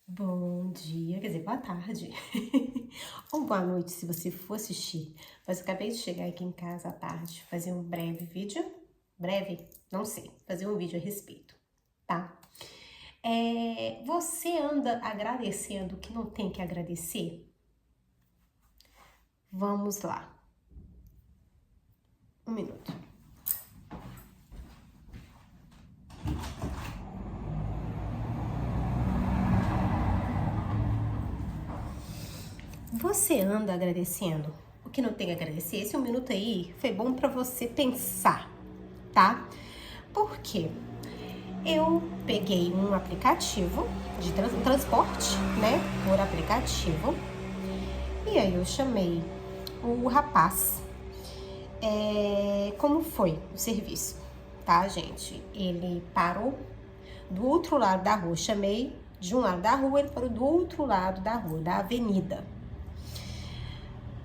Bom dia, quer dizer, boa tarde. Ou boa noite, se você for assistir. Mas eu acabei de chegar aqui em casa à tarde, fazer um breve vídeo. Breve? Não sei. Fazer um vídeo a respeito, tá? Você anda agradecendo o que não tem que agradecer? Vamos lá. Um minuto. Você anda agradecendo o que não tem que agradecer? Esse 1 minuto aí foi bom pra você pensar, tá? Por quê? Eu peguei um aplicativo de transporte, né, por aplicativo, e aí eu chamei o rapaz. Como foi o serviço, tá, gente? Ele parou do outro lado da rua, chamei de um lado da rua, ele parou do outro lado da rua, da avenida.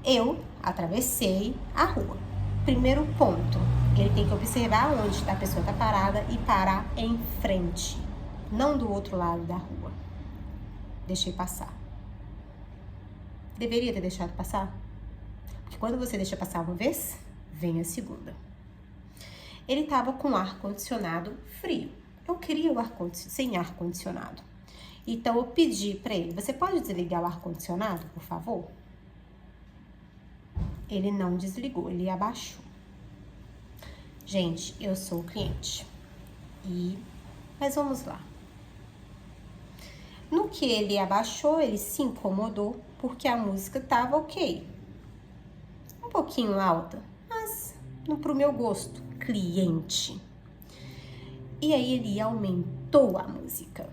Eu atravessei a rua. Primeiro ponto, ele tem que observar onde a pessoa está parada e parar em frente, não do outro lado da rua. Deixei passar. Deveria ter deixado passar? Porque quando você deixa passar uma vez, vem a segunda. Ele estava com ar-condicionado frio. Eu queria o ar-condicionado sem ar-condicionado. Então eu pedi para ele, você pode desligar o ar-condicionado, por favor? Ele não desligou, ele abaixou. Gente, eu sou o cliente. Mas vamos lá. No que ele abaixou, ele se incomodou porque a música tava ok. Um pouquinho alta, mas não pro meu gosto, cliente. E aí ele aumentou a música.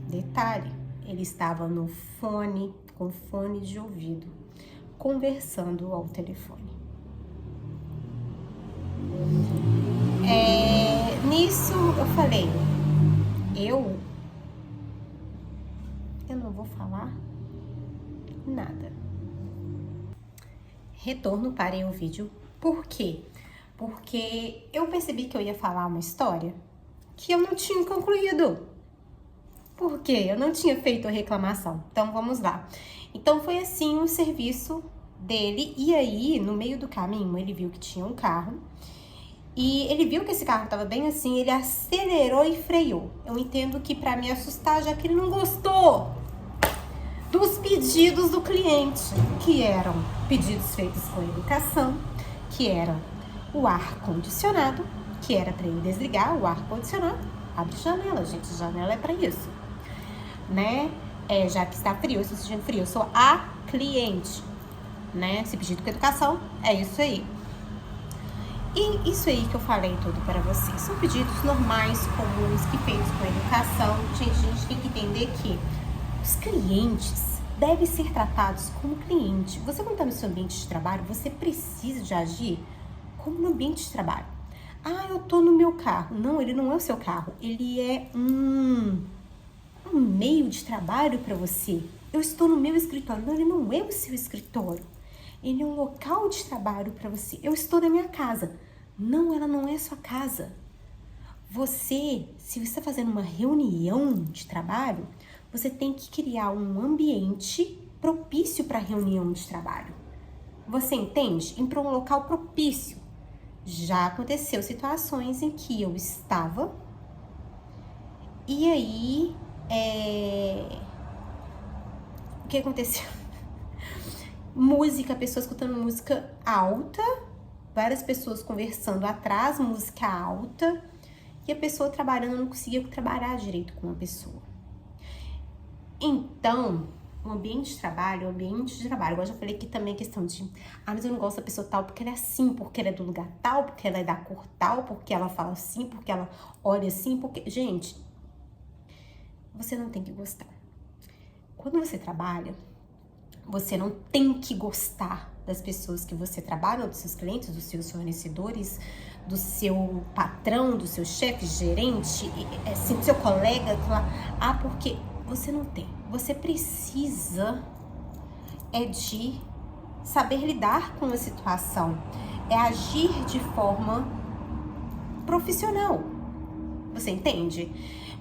Detalhe, ele estava no fone, com fone de ouvido, conversando ao telefone. Nisso eu falei, eu não vou falar nada. Retorno, parei o vídeo. Por quê? Porque eu percebi que eu ia falar uma história que eu não tinha concluído. Por quê? Eu não tinha feito a reclamação. Então, vamos lá. Então, foi assim o serviço dele. E aí, no meio do caminho, ele viu que tinha um carro. E ele viu que esse carro estava bem assim, ele acelerou e freou. Eu entendo que para me assustar, já que ele não gostou dos pedidos do cliente, que eram pedidos feitos com educação, que eram o ar-condicionado, que era para ele desligar o ar-condicionado. Abre janela, gente, janela é para isso, né? Já que está frio, eu estou sentindo frio, eu sou a cliente, né? Se pedido com educação, é isso aí. E isso aí que eu falei tudo para vocês, são pedidos normais, comuns, que feitos com educação. Gente, a gente tem que entender que os clientes devem ser tratados como cliente. Você quando está no seu ambiente de trabalho, você precisa de agir como no ambiente de trabalho. Ah, eu tô no meu carro. Não, ele não é o seu carro. Ele é um meio de trabalho para você. Eu estou no meu escritório. Não, ele não é o seu escritório. Ele é um local de trabalho para você. Eu estou na minha casa. Não, ela não é a sua casa. Se você está fazendo uma reunião de trabalho, você tem que criar um ambiente propício para a reunião de trabalho. Você entende? Ir para um local propício. Já aconteceu situações em que eu estava e aí, o que aconteceu? Música, pessoas escutando música alta, várias pessoas conversando atrás, música alta, e a pessoa trabalhando, não conseguia trabalhar direito com a pessoa. Então, o ambiente de trabalho, igual eu já falei aqui também a questão de, mas eu não gosto da pessoa tal porque ela é assim, porque ela é do lugar tal, porque ela é da cor tal, porque ela fala assim, porque ela olha assim, porque... Gente, você não tem que gostar. Quando você trabalha, você não tem que gostar das pessoas que você trabalha, dos seus clientes, dos seus fornecedores, do seu patrão, do seu chefe, gerente, do seu colega, porque você não tem. Você precisa de saber lidar com a situação, agir de forma profissional. Você entende?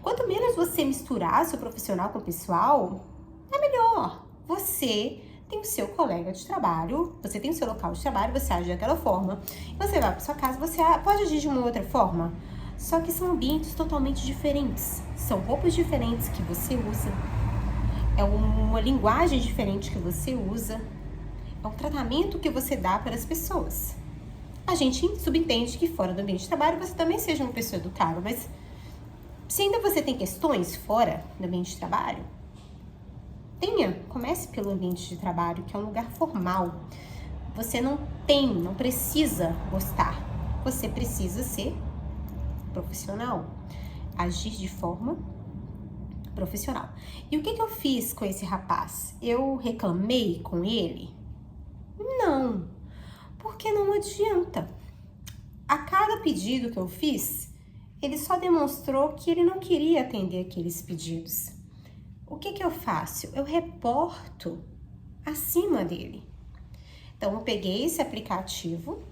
Quanto menos você misturar seu profissional com o pessoal, é melhor. Você tem o seu colega de trabalho, você tem o seu local de trabalho, você age daquela forma. Você vai para sua casa, você pode agir de uma outra forma. Só que são ambientes totalmente diferentes. São roupas diferentes que você usa. É uma linguagem diferente que você usa. É um tratamento que você dá para as pessoas. A gente subentende que fora do ambiente de trabalho você também seja uma pessoa educada, mas se ainda você tem questões fora do ambiente de trabalho, comece pelo ambiente de trabalho, que é um lugar formal. Você não precisa gostar. Você precisa ser profissional, agir de forma profissional. E o que eu fiz com esse rapaz? Eu reclamei com ele? Não, porque não adianta. A cada pedido que eu fiz, ele só demonstrou que ele não queria atender aqueles pedidos. O que eu faço? Eu reporto acima dele. Então, eu peguei esse aplicativo,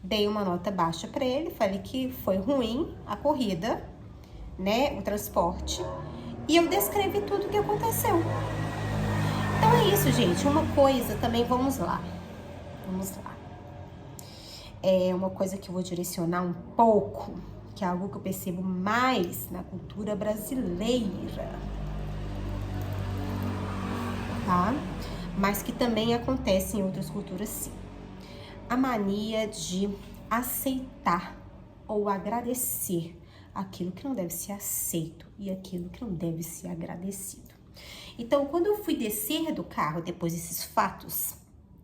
dei uma nota baixa para ele, falei que foi ruim a corrida, né, o transporte, e eu descrevi tudo o que aconteceu. Então é isso, gente. Uma coisa também, vamos lá. É uma coisa que eu vou direcionar um pouco, que é algo que eu percebo mais na cultura brasileira, tá? Mas que também acontece em outras culturas, sim. A mania de aceitar ou agradecer aquilo que não deve ser aceito e aquilo que não deve ser agradecido. Então, quando eu fui descer do carro depois desses fatos,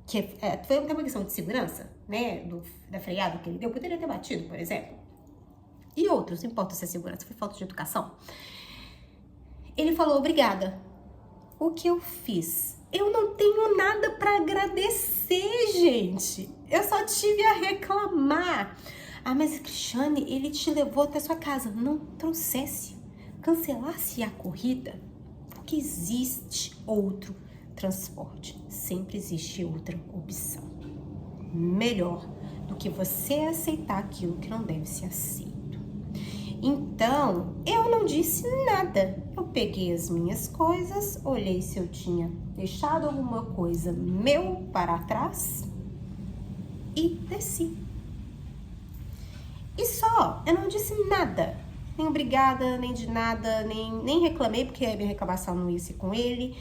que foi uma questão de segurança, né, da freada que ele deu, poderia ter batido, por exemplo, e outros, não importa se é segurança, foi falta de educação, ele falou obrigada. O que eu fiz? Eu não tenho nada para agradecer, gente. Eu só tive a reclamar. Ah, mas Cristiane, ele te levou até sua casa. Não trouxesse, cancelasse a corrida, porque existe outro transporte. Sempre existe outra opção. Melhor do que você aceitar aquilo que não deve ser aceito. Então, eu não disse nada. Eu peguei as minhas coisas, olhei se eu tinha deixado alguma coisa meu para trás e desci. E só, eu não disse nada. Nem obrigada, nem de nada, nem reclamei, porque a minha reclamação não ia ser com ele.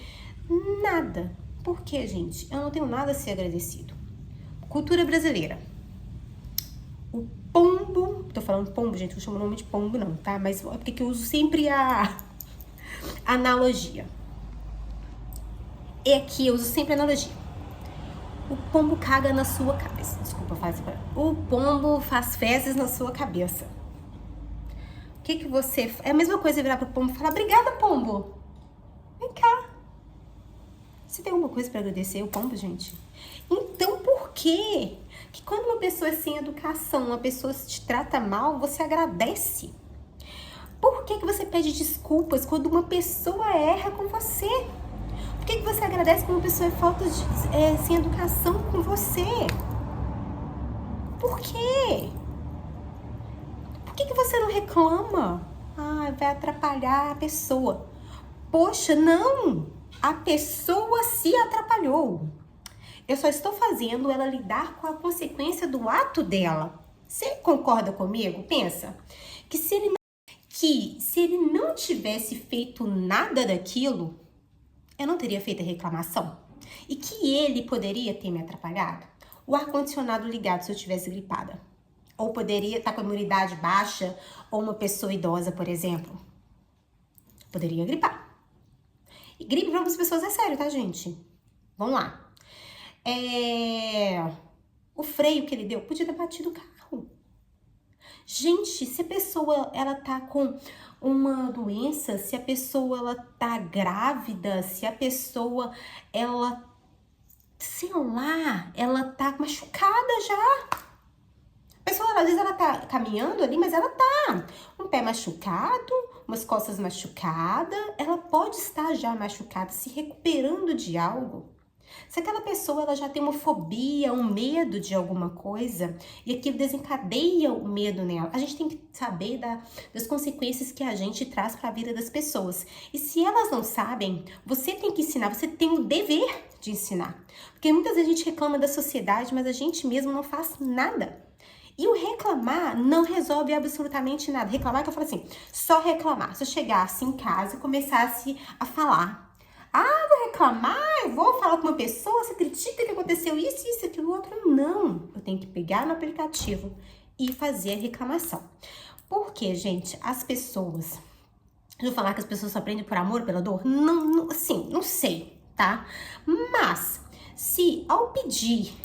Nada. Por quê, gente? Eu não tenho nada a ser agradecido. Cultura brasileira. O pombo, tô falando pombo, gente, não chamo o nome de pombo não, tá? Mas é porque eu uso sempre a analogia. É que eu uso sempre a analogia. O pombo caga na sua cabeça. Desculpa, o pombo faz fezes na sua cabeça. O que você... É a mesma coisa virar pro pombo e falar, obrigada, pombo. Vem cá. Você tem alguma coisa pra agradecer o pombo, gente? Então, por quê? Que quando uma pessoa é sem educação, uma pessoa te trata mal, você agradece? Por que você pede desculpas quando uma pessoa erra com você? Por que você agradece quando uma pessoa sem educação com você? Por quê? Por que você não reclama? Ah, vai atrapalhar a pessoa. Poxa, não! A pessoa se atrapalhou. Eu só estou fazendo ela lidar com a consequência do ato dela. Você concorda comigo? Pensa que se ele não tivesse feito nada daquilo, eu não teria feito a reclamação. E que ele poderia ter me atrapalhado. O ar-condicionado ligado se eu tivesse gripada. Ou poderia estar com a imunidade baixa, ou uma pessoa idosa, por exemplo. Poderia gripar. E gripe para algumas pessoas é sério, tá, gente? Vamos lá. O freio que ele deu podia ter batido o carro. Gente, se a pessoa ela tá com uma doença, se a pessoa ela tá grávida, se a pessoa ela, sei lá, ela tá machucada já. A pessoa às vezes ela tá caminhando ali, mas ela tá um pé machucado, umas costas machucadas, ela pode estar já machucada, se recuperando de algo. Se aquela pessoa ela já tem uma fobia, um medo de alguma coisa e aquilo desencadeia o medo nela, a gente tem que saber das consequências que a gente traz para a vida das pessoas. E se elas não sabem, você tem que ensinar, você tem o dever de ensinar. Porque muitas vezes a gente reclama da sociedade, mas a gente mesmo não faz nada. E o reclamar não resolve absolutamente nada. Reclamar, que eu falo assim, só reclamar. Se eu chegasse em casa e começasse a falar, vou reclamar, eu vou falar com uma pessoa, você acredita que aconteceu isso, aquilo, outro? Não, eu tenho que pegar no aplicativo e fazer a reclamação. Porque, gente, as pessoas... Eu vou falar que as pessoas só aprendem por amor, pela dor? Não, assim, não sei, tá? Mas, se ao pedir,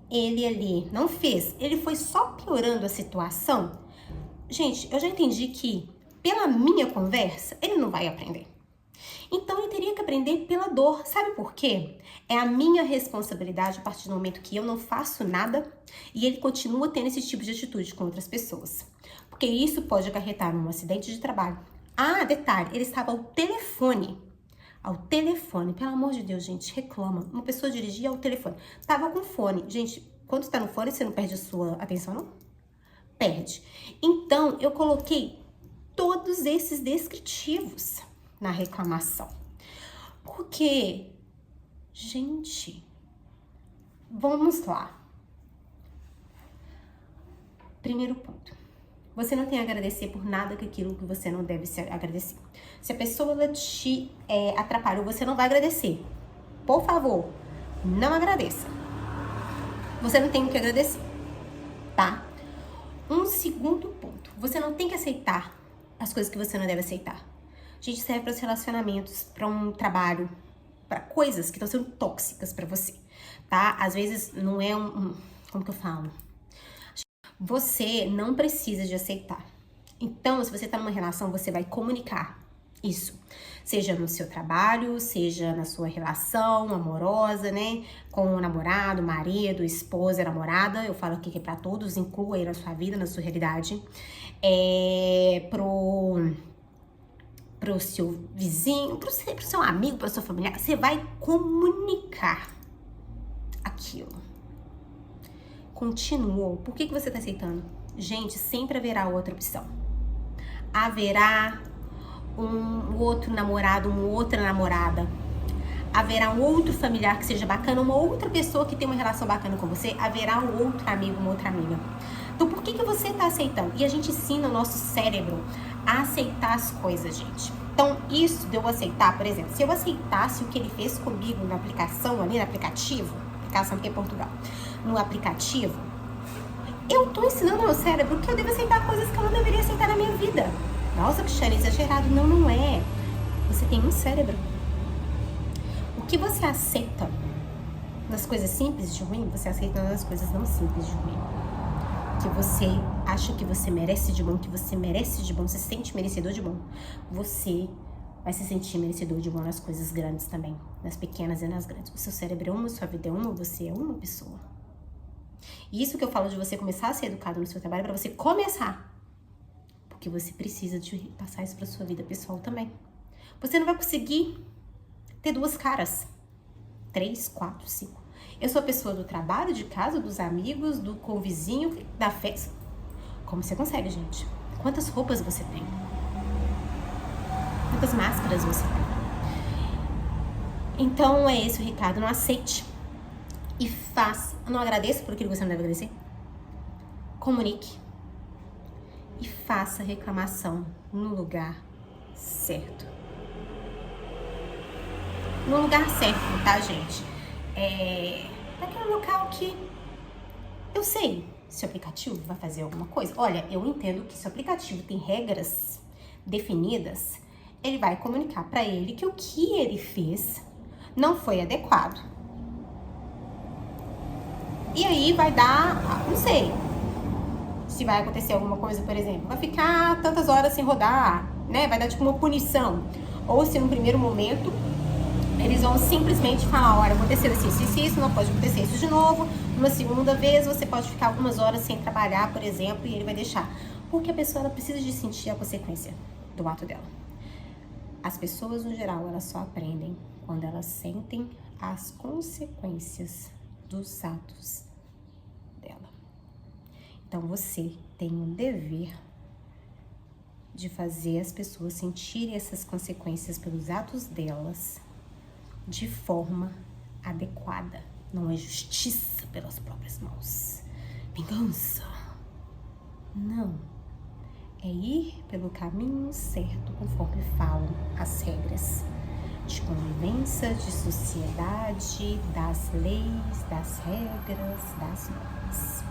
ele ali não fez, ele foi só piorando a situação, gente, eu já entendi que, pela minha conversa, ele não vai aprender. Então, eu teria que aprender pela dor. Sabe por quê? É a minha responsabilidade a partir do momento que eu não faço nada e ele continua tendo esse tipo de atitude com outras pessoas. Porque isso pode acarretar num acidente de trabalho. Detalhe, ele estava ao telefone. Ao telefone. Pelo amor de Deus, gente, reclama. Uma pessoa dirigia ao telefone. Tava com fone. Gente, quando você tá no fone, você não perde a sua atenção, não? Perde. Então, eu coloquei todos esses descritivos na reclamação. Porque, gente, vamos lá. Primeiro ponto. Você não tem a agradecer por nada que aquilo que você não deve se agradecer. Se a pessoa ela te atrapalhou, você não vai agradecer. Por favor, não agradeça. Você não tem o que agradecer, tá? Um segundo ponto. Você não tem que aceitar as coisas que você não deve aceitar. Gente, serve para os relacionamentos, para um trabalho, para coisas que estão sendo tóxicas para você, tá? Às vezes não é como que eu falo? Você não precisa de aceitar. Então, se você tá numa relação, você vai comunicar isso. Seja no seu trabalho, seja na sua relação amorosa, né? Com o namorado, marido, esposa, namorada. Eu falo aqui que é pra todos, inclua aí na sua vida, na sua realidade. Pro seu vizinho, pro seu amigo, pra sua família. Você vai comunicar aquilo. Continuou. Por que você tá aceitando? Gente, sempre haverá outra opção. Haverá um outro namorado, uma outra namorada. Haverá um outro familiar que seja bacana, uma outra pessoa que tem uma relação bacana com você. Haverá um outro amigo, uma outra amiga. Então, por que você tá aceitando? E a gente ensina o nosso cérebro a aceitar as coisas, gente. Então, isso de eu aceitar, por exemplo, se eu aceitasse o que ele fez comigo na aplicação, ali no aplicativo, aplicação que é Portugal, no aplicativo, eu tô ensinando ao meu cérebro que eu devo aceitar coisas que eu não deveria aceitar na minha vida. Nossa, Cristiane, exagerado. Não, não é. Você tem um cérebro. O que você aceita nas coisas simples de ruim, você aceita nas coisas não simples de ruim. Que você acha que você merece de bom, você se sente merecedor de bom. Você vai se sentir merecedor de bom nas coisas grandes também, nas pequenas e nas grandes. O seu cérebro é uma, sua vida é uma, você é uma pessoa. E isso que eu falo de você começar a ser educado no seu trabalho, para você começar. Porque você precisa de passar isso para sua vida pessoal também. Você não vai conseguir ter duas caras. 3, 4, 5. Eu sou a pessoa do trabalho, de casa, dos amigos, com o vizinho, da festa. Como você consegue, gente? Quantas roupas você tem? Quantas máscaras você tem? Então é esse o recado. Não aceite e faça. Não agradeça por aquilo que você não deve agradecer. Comunique e faça a reclamação no lugar certo. No lugar certo, tá, gente? Naquele local que eu sei se o aplicativo vai fazer alguma coisa. Olha, eu entendo que se o aplicativo tem regras definidas, ele vai comunicar pra ele que o que ele fez não foi adequado. E aí vai dar, não sei, se vai acontecer alguma coisa, por exemplo, vai ficar tantas horas sem rodar, né? Vai dar tipo uma punição. Ou se no primeiro momento eles vão simplesmente falar, olha, aconteceu isso, não pode acontecer isso de novo. Uma segunda vez você pode ficar algumas horas sem trabalhar, por exemplo, e ele vai deixar. Porque a pessoa ela precisa de sentir a consequência do ato dela. As pessoas, no geral, elas só aprendem quando elas sentem as consequências dos atos dela. Então você tem um dever de fazer as pessoas sentirem essas consequências pelos atos delas de forma adequada. Não é justiça pelas próprias mãos. Vingança. Não. É ir pelo caminho certo, conforme falam as regras de convivência, de sociedade, das leis, das regras, das normas.